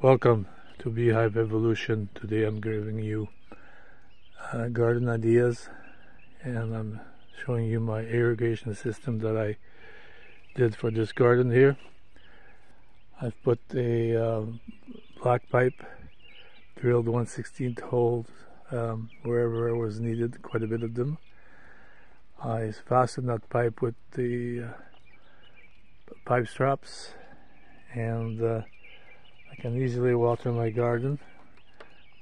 Welcome to Hive Evolution. Today I'm giving you garden ideas, and I'm showing you my irrigation system that I did for this garden here. I've put a black pipe, drilled 1/16 holes wherever it was needed, quite a bit of them. I fastened that pipe with the pipe straps, and I can easily water my garden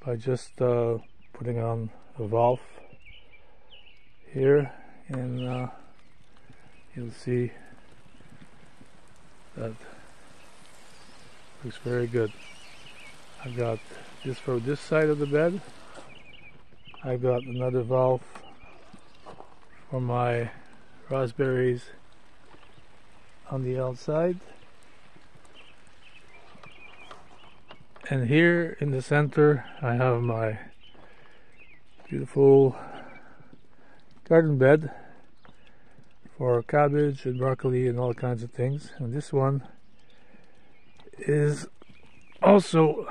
by just putting on a valve here, and you'll see that looks very good. I've got this for this side of the bed. I've got another valve for my raspberries on the outside. And here in the center I have my beautiful garden bed for cabbage and broccoli and all kinds of things. And this one is also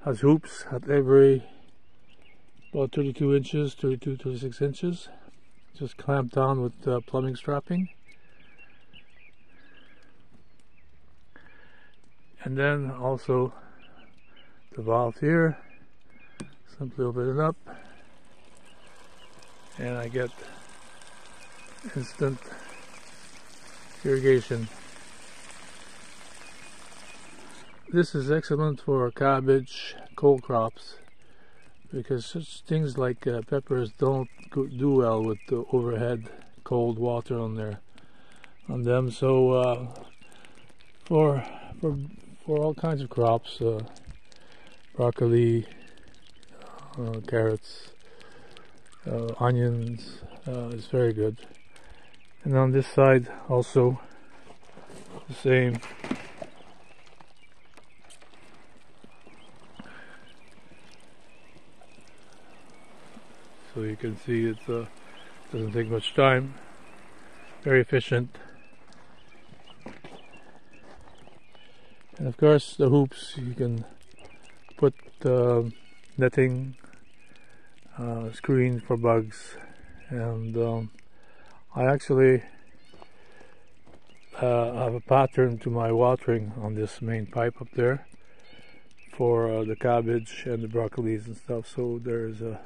has hoops at every about 32 inches, 36 inches, just clamped down with plumbing strapping. And then also the valve here, simply open it up and I get instant irrigation. This is excellent for cabbage, cold crops, because such things like peppers don't do well with the overhead cold water on them. So for all kinds of crops, broccoli, carrots, onions, is very good. And on this side also the same. So you can see it doesn't take much time, very efficient. And of course the hoops, you can put netting, screen for bugs, and I actually have a pattern to my watering on this main pipe up there for the cabbage and the broccolis and stuff, so there's a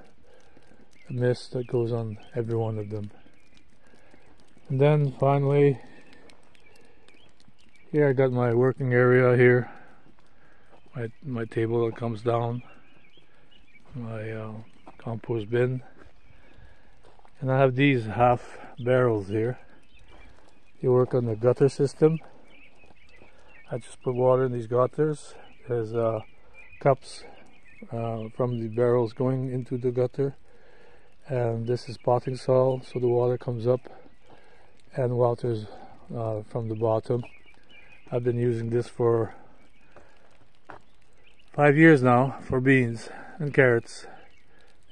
mist that goes on every one of them. And then finally, here I got my working area here, my table that comes down, my compost bin, and I have these half barrels here. You work on the gutter system. I just put water in these gutters. There's cups from the barrels going into the gutter, and this is potting soil, so the water comes up and waters from the bottom. I've been using this for 5 years now for beans and carrots,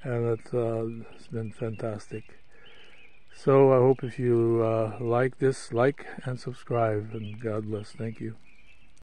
and it's been fantastic. So I hope if you like this, like and subscribe, and God bless. Thank you.